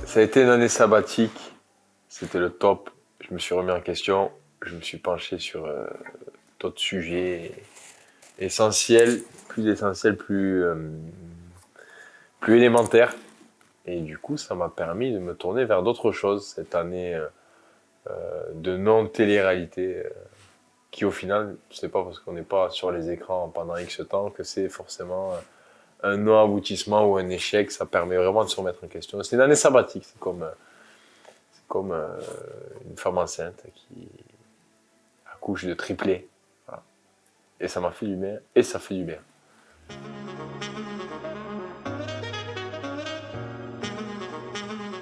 Ça a été une année sabbatique, c'était le top. Je me suis remis en question, je me suis penché sur d'autres sujets essentiels, plus élémentaires. Et du coup, ça m'a permis de me tourner vers d'autres choses cette année de non-télé-réalité. Qui au final, c'est pas parce qu'on n'est pas sur les écrans pendant X temps que c'est forcément un non-aboutissement ou un échec. Ça permet vraiment de se remettre en question. C'est une année sabbatique, c'est comme une femme enceinte qui accouche de triplé. Voilà. Et ça m'a fait du bien, et ça fait du bien.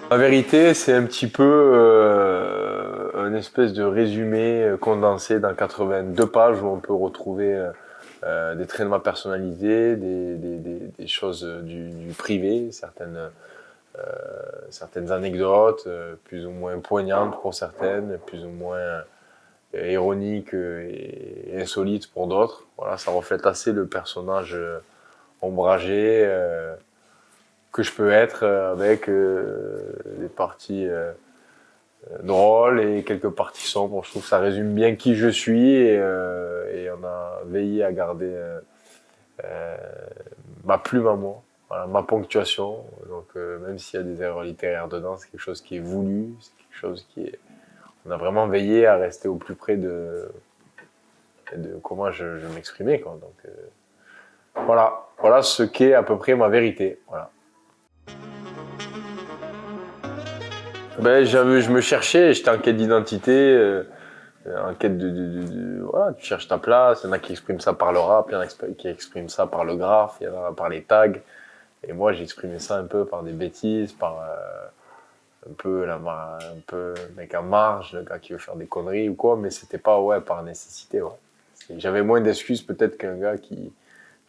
La vérité, c'est un petit peu un espèce de résumé condensé dans 82 pages où on peut retrouver des traits de ma personnalité, des choses du privé, certaines anecdotes plus ou moins poignantes pour certaines, plus ou moins ironiques et insolites pour d'autres. Voilà, ça reflète assez le personnage ombragé que je peux être avec des parties drôles et quelques parties sombres. Je trouve que ça résume bien qui je suis et on a veillé à garder ma plume à moi, voilà, ma ponctuation. Donc même s'il y a des erreurs littéraires dedans, c'est quelque chose qui est voulu, c'est quelque chose qui est... On a vraiment veillé à rester au plus près de comment je m'exprimais. Donc voilà ce qu'est à peu près ma vérité. Voilà. Ben, je me cherchais, j'étais en quête d'identité, en quête voilà, tu cherches ta place. Il y en a qui expriment ça par le rap, il y en a qui expriment ça par le graphe, il y en a par les tags. Et moi, j'ai exprimé ça un peu par des bêtises, par un peu le mec en marge, le gars qui veut faire des conneries ou quoi, mais c'était pas par nécessité. Ouais. J'avais moins d'excuses peut-être qu'un gars qui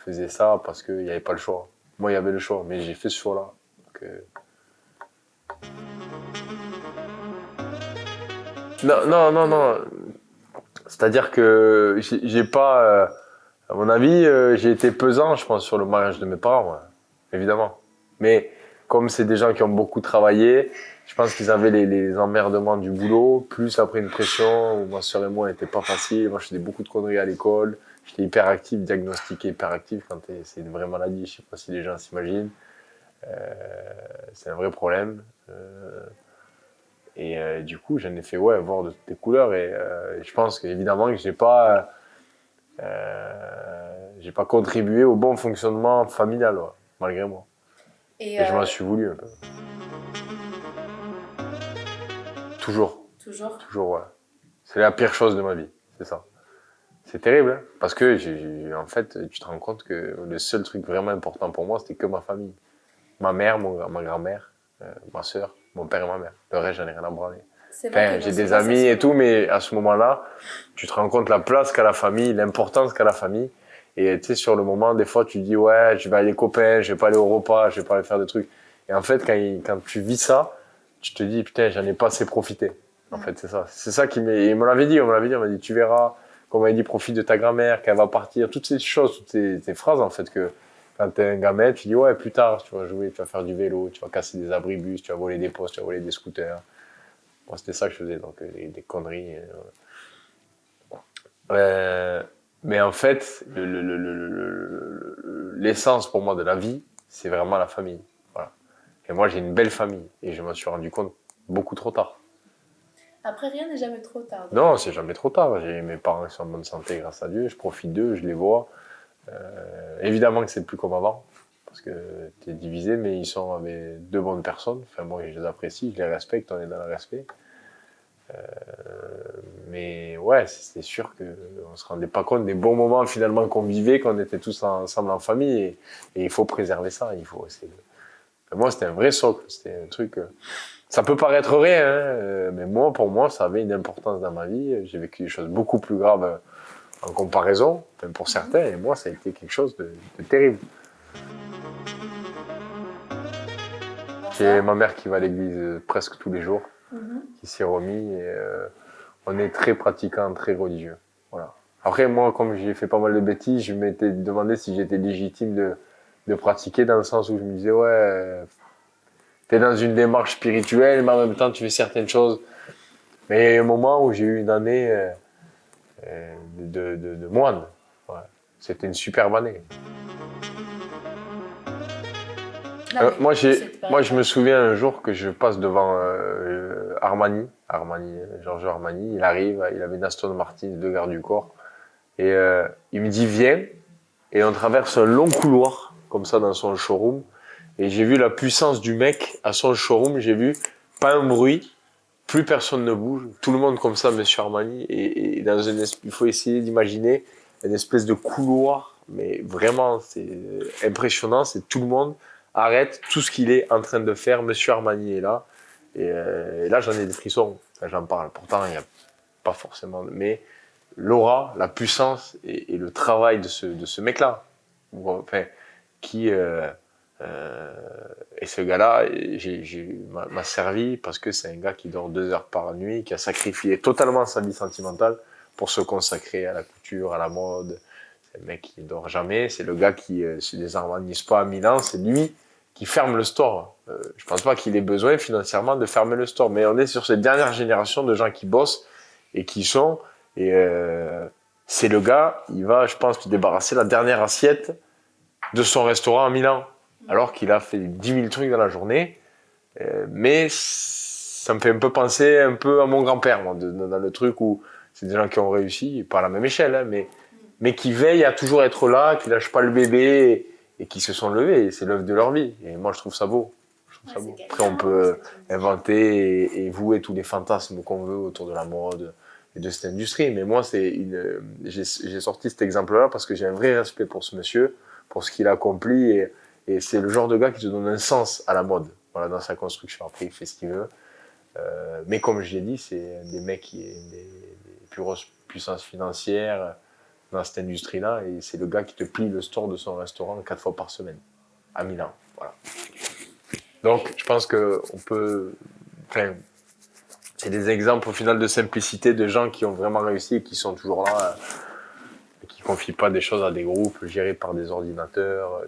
faisait ça parce qu'il n'y avait pas le choix. Moi, il y avait le choix, mais j'ai fait ce choix-là. Donc, non, non, non, non. C'est-à-dire que j'ai pas, à mon avis, j'ai été pesant, je pense, sur le mariage de mes parents, ouais. Évidemment. Mais comme c'est des gens qui ont beaucoup travaillé, je pense qu'ils avaient les emmerdements du boulot, plus après une pression où ma soeur et moi n'était pas facile. Moi, je faisais beaucoup de conneries à l'école. J'étais hyperactif, diagnostiqué hyperactif quand c'est une vraie maladie. Je sais pas si les gens s'imaginent. C'est un vrai problème. Et du coup, j'en ai fait voir de toutes les couleurs. Et je pense qu'évidemment que j'ai pas contribué au bon fonctionnement familial, ouais, malgré moi. Et Et je m'en suis voulu un peu. Toujours, toujours. toujours, ouais. C'est la pire chose de ma vie, c'est ça. C'est terrible, hein, parce que en fait, tu te rends compte que le seul truc vraiment important pour moi, c'était que ma famille. Ma mère, ma grand-mère, ma soeur, mon père et ma mère. Le reste, j'en ai rien à branler. C'est vrai que Enfin, j'ai des souvent ça amis se... et tout, mais à ce moment-là, tu te rends compte la place qu'a la famille, l'importance qu'a la famille. Et tu sais, sur le moment, des fois, tu dis, ouais, je vais aller les copains, je vais pas aller au repas, je vais pas aller faire des trucs. Et en fait, quand tu vis ça, tu te dis, putain, j'en ai pas assez profité. En fait, c'est ça. C'est ça qui m'est... Il me l'avait dit, on m'a dit, tu verras, comme on m'a dit, profite de ta grand-mère, qu'elle va partir. Toutes ces choses, toutes ces phrases, en fait, que quand t'es un gamin, tu dis, ouais, plus tard, tu vas jouer, tu vas faire du vélo, tu vas casser des abribus, tu vas voler des postes, tu vas voler des scooters. Moi, c'était ça que je faisais, donc des conneries. Euh, mais en fait, l'essence pour moi de la vie, c'est vraiment la famille. Voilà. Et moi, j'ai une belle famille et je m'en suis rendu compte beaucoup trop tard. Après, rien n'est jamais trop tard dans la Non, vie. c'est jamais trop tard. J'ai mes parents qui sont en bonne santé grâce à Dieu. Je profite d'eux, je les vois. Évidemment que c'est plus comme avant parce que tu es divisé, mais ils sont avec deux bonnes personnes. Enfin, moi, je les apprécie, je les respecte, on est dans le respect. Mais ouais, c'est sûr qu'on se rendait pas compte des bons moments finalement qu'on vivait, qu'on était tous ensemble en famille. Et il faut préserver ça. Moi, c'était un vrai socle. C'était un truc. Ça peut paraître rien, hein, mais moi, pour moi, ça avait une importance dans ma vie. J'ai vécu des choses beaucoup plus graves en comparaison, même pour certains. Et moi, ça a été quelque chose de terrible. Comment J'ai ça? ma mère qui va à l'église presque tous les jours, Mhm. qui s'y est remis. Et on est très pratiquant, très religieux. Voilà. Après, moi, comme j'ai fait pas mal de bêtises, je m'étais demandé si j'étais légitime de pratiquer dans le sens où je me disais, ouais, Tu es dans une démarche spirituelle, mais en même temps, tu fais certaines choses. Mais il y a eu un moment où j'ai eu une année de moine. Ouais. C'était une superbe année. Non, mais cette Moi, je me période-là, souviens un jour que je passe devant Giorgio Armani. Il arrive, il avait une Aston Martin de garde du corps. Et il me dit, viens. Et on traverse un long couloir, comme ça, dans son showroom. Et j'ai vu la puissance du mec à son showroom. J'ai vu pas un bruit, plus personne ne bouge. Tout le monde comme ça, Monsieur Armani. Et dans il faut essayer d'imaginer une espèce de couloir. Mais vraiment, c'est impressionnant. C'est tout le monde arrête tout ce qu'il est en train de faire. Monsieur Armani est là. Et là, j'en ai des frissons quand j'en parle. Pourtant, il n'y a pas forcément... Mais l'aura, la puissance et le travail de ce mec-là, enfin, qui et ce gars-là m'a servi parce que c'est un gars qui dort 2 heures par nuit, qui a sacrifié totalement sa vie sentimentale pour se consacrer à la couture, à la mode. C'est un mec qui dort jamais, c'est le gars qui se désharmonise pas à Milan, c'est lui qui ferme le store. Je pense pas qu'il ait besoin financièrement de fermer le store, mais on est sur cette dernière génération de gens qui bossent et qui sont et c'est le gars, il va, je pense, débarrasser la dernière assiette de son restaurant à Milan, alors qu'il a fait 10 000 trucs dans la journée. Mais ça me fait un peu penser un peu à mon grand-père, moi, dans le truc où c'est des gens qui ont réussi, pas à la même échelle, hein, mais qui veillent à toujours être là, qui lâchent pas le bébé et qui se sont levés. Et c'est l'œuvre de leur vie. Et moi, je trouve ça beau. Je trouve ça beau. Après, on peut inventer et vouer tous les fantasmes qu'on veut autour de la mode et de cette industrie. Mais moi, j'ai sorti cet exemple-là parce que j'ai un vrai respect pour ce monsieur, pour ce qu'il a accompli. Et c'est le genre de gars qui te donne un sens à la mode, voilà, dans sa construction. Après, il fait ce qu'il veut. Mais comme je l'ai dit, c'est des mecs qui ont des plus grosses puissances financières dans cette industrie-là. Et c'est le gars qui te plie le store de son restaurant 4 fois par semaine, à Milan. Voilà. Donc, je pense qu'on peut... Enfin, c'est des exemples au final de simplicité de gens qui ont vraiment réussi et qui sont toujours là, et qui confient pas des choses à des groupes gérés par des ordinateurs.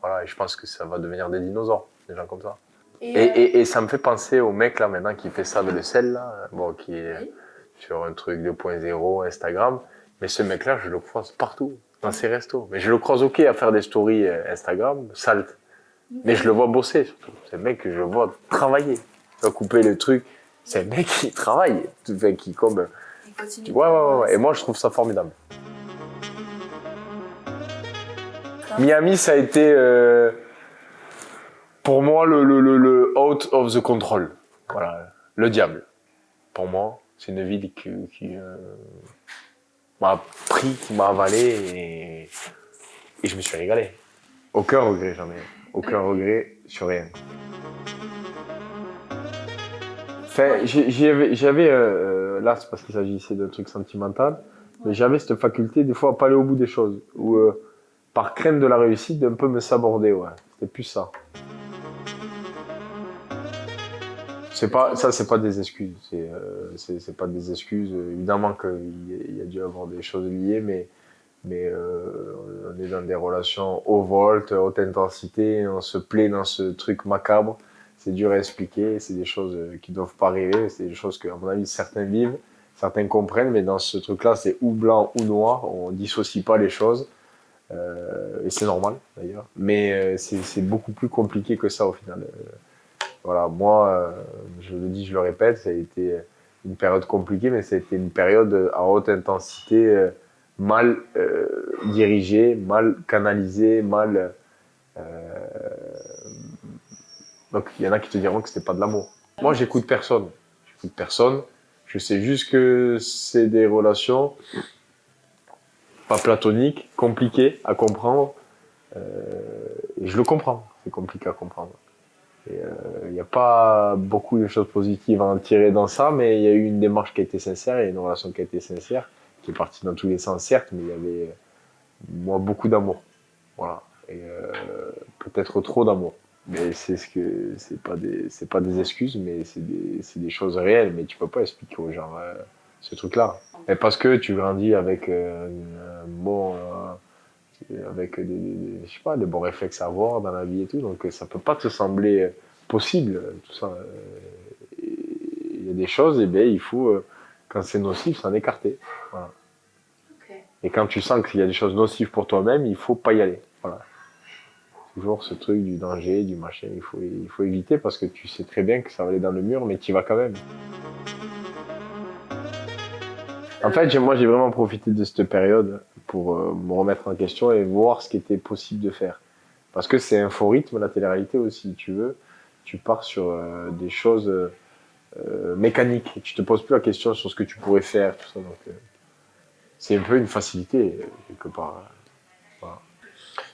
Voilà, et je pense que ça va devenir des dinosaures, des gens comme ça. Et ça me fait penser au mec là maintenant qui fait ça de l'aisselle, là, bon, qui est sur un truc 2.0 Instagram. Mais ce mec-là, je le croise partout, dans ses restos. Mais je le croise ok à faire des stories Instagram, salte. Mais je le vois bosser surtout. C'est un mec que je vois travailler. Il va couper le truc. C'est un mec qui travaille, qui comme. Il continue. Ouais. Et moi, je trouve ça formidable. Miami, ça a été pour moi le out of the control. Voilà, le diable. Pour moi, c'est une ville qui m'a pris, qui m'a avalé et je me suis régalé. Aucun regret, jamais. Aucun regret sur rien. Enfin, j'avais là, c'est parce qu'il s'agissait d'un truc sentimental, mais j'avais cette faculté des fois à pas aller au bout des choses, ou par crainte de la réussite, d'un peu me saborder, ouais. C'était plus ça. C'est pas des excuses. C'est pas des excuses. Évidemment qu'il y a dû y avoir des choses liées, mais on est dans des relations haut volt, haute intensité, on se plaît dans ce truc macabre. C'est dur à expliquer, c'est des choses qui doivent pas arriver, c'est des choses que, à mon avis, certains vivent, certains comprennent, mais dans ce truc-là, c'est ou blanc ou noir, on dissocie pas les choses, et c'est normal d'ailleurs, mais c'est beaucoup plus compliqué que ça au final. Voilà, moi, je le dis, je le répète, ça a été une période compliquée, mais ça a été une période à haute intensité, mal dirigée, mal canalisée, mal... Donc, il y en a qui te diront que c'était pas de l'amour. Moi, j'écoute personne. J'écoute personne. Je sais juste que c'est des relations pas platoniques, compliquées à comprendre. Et je le comprends. C'est compliqué à comprendre. Il n'y a pas beaucoup de choses positives à en tirer dans ça, mais il y a eu une démarche qui a été sincère, il y a une relation qui a été sincère, qui est partie dans tous les sens, certes, mais il y avait, moi, beaucoup d'amour. Voilà. Et peut-être trop d'amour. Mais c'est pas des excuses, mais c'est des choses réelles, mais tu peux pas expliquer aux gens ce truc-là. Et parce que tu grandis avec avec je sais pas, des bons réflexes à avoir dans la vie et tout, donc ça peut pas te sembler possible, tout ça. Il y a des choses, et bien, il faut, quand c'est nocif, s'en écarter. Voilà. Okay. Et quand tu sens qu'il y a des choses nocives pour toi-même, il faut pas y aller. Voilà. Toujours ce truc du danger, du machin, il faut éviter parce que tu sais très bien que ça va aller dans le mur, mais tu y vas quand même. En fait, moi, j'ai vraiment profité de cette période pour me remettre en question et voir ce qui était possible de faire. Parce que c'est un faux rythme, la télé-réalité aussi, si tu veux. Tu pars sur des choses mécaniques. Tu te poses plus la question sur ce que tu pourrais faire, tout ça. Donc, c'est un peu une facilité, quelque part. Voilà.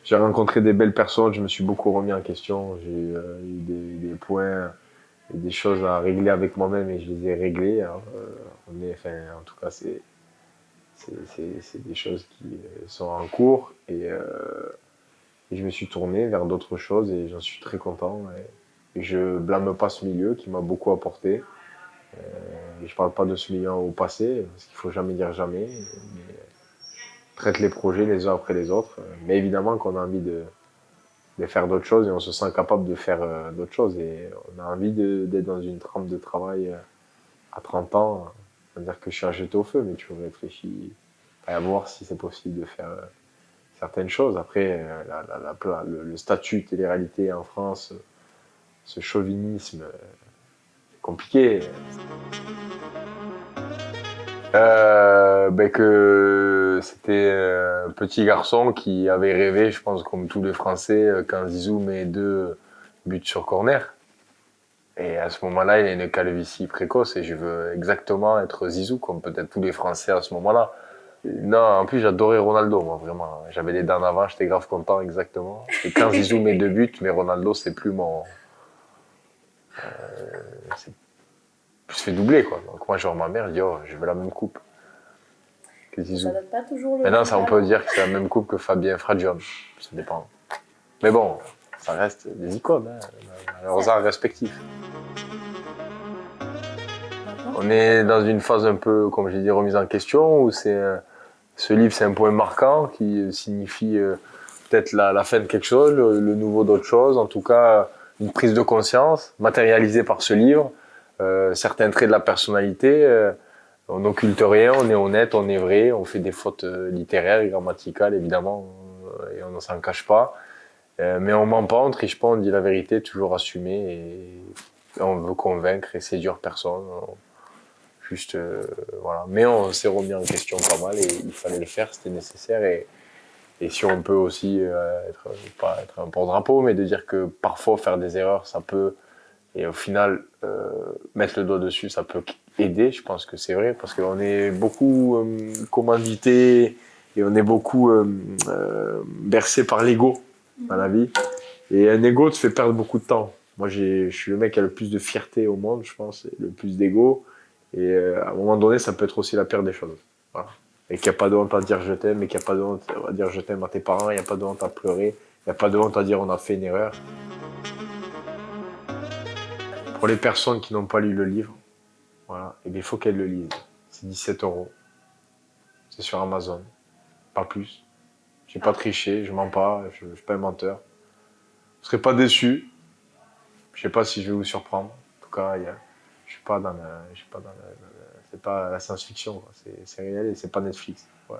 J'ai rencontré des belles personnes, je me suis beaucoup remis en question. J'ai eu des points et des choses à régler avec moi-même et je les ai réglées. Hein. En tout cas, c'est des choses qui sont en cours et je me suis tourné vers d'autres choses et j'en suis très content. Et je blâme pas ce milieu qui m'a beaucoup apporté. Et je parle pas de ce milieu au passé, parce qu'il faut jamais dire jamais. Mais traite les projets les uns après les autres. Mais évidemment qu'on a envie de faire d'autres choses et on se sent capable de faire d'autres choses. Et on a envie d'être dans une trempe de travail à 30 ans. C'est-à-dire que je suis jeté au feu, mais tu réfléchis à voir si c'est possible de faire certaines choses. Après, le statut télé-réalité en France, ce chauvinisme compliqué. Que c'était un petit garçon qui avait rêvé, je pense, comme tous les Français, quand Zizou met 2 buts sur corner. Et à ce moment-là, il a une calvitie précoce et je veux exactement être Zizou, comme peut-être tous les Français à ce moment-là. Non, en plus, j'adorais Ronaldo, moi, vraiment. J'avais les dents d'avant, j'étais grave content, exactement. Et quand Zizou met 2 buts, mais Ronaldo, c'est plus mon. C'est plus fait doubler, quoi. Donc moi, genre, ma mère, je dis, oh, je veux la même coupe que Zizou. Ça donne pas toujours le Maintenant, même ça, on peut talent. dire que c'est la même coupe que Fabien Fradium. Ça dépend. Mais bon, ça reste des icônes, hein, dans leurs arts respectifs. On est dans une phase un peu, comme j'ai dit, remise en question, où ce livre, c'est un point marquant qui signifie peut-être la fin de quelque chose, le nouveau d'autre chose, en tout cas une prise de conscience matérialisée par ce livre, certains traits de la personnalité. On n'occulte rien, on est honnête, on est vrai, on fait des fautes littéraires et grammaticales évidemment, et on ne s'en cache pas. Mais on ment pas, on triche pas, on dit la vérité, toujours assumé, et on veut convaincre et séduire personne. Juste, voilà. Mais on s'est remis en question pas mal et il fallait le faire, c'était nécessaire. Et si on peut aussi pas être un porte-drapeau, mais de dire que parfois faire des erreurs, ça peut, et au final, mettre le doigt dessus, ça peut aider, je pense que c'est vrai, parce qu'on est beaucoup commandité et on est beaucoup bercé par l'ego dans la vie. Et un ego te fait perdre beaucoup de temps. Moi, je suis le mec qui a le plus de fierté au monde, je pense, et le plus d'ego. Et à un moment donné, ça peut être aussi la pire des choses. Voilà. Et qu'il n'y a pas de honte à dire je t'aime, et qu'il n'y a pas de honte à dire je t'aime à tes parents, il n'y a pas de honte à pleurer, il n'y a pas de honte à dire on a fait une erreur. Pour les personnes qui n'ont pas lu le livre, voilà, et bien, il faut qu'elles le lisent. C'est 17 €. C'est sur Amazon. Pas plus. J'ai pas triché, je mens pas, je suis pas un menteur. Vous serez pas déçus. Je sais pas si je vais vous surprendre. En tout cas, je suis pas dans c'est pas la science-fiction, quoi. C'est réel et c'est pas Netflix. Ouais.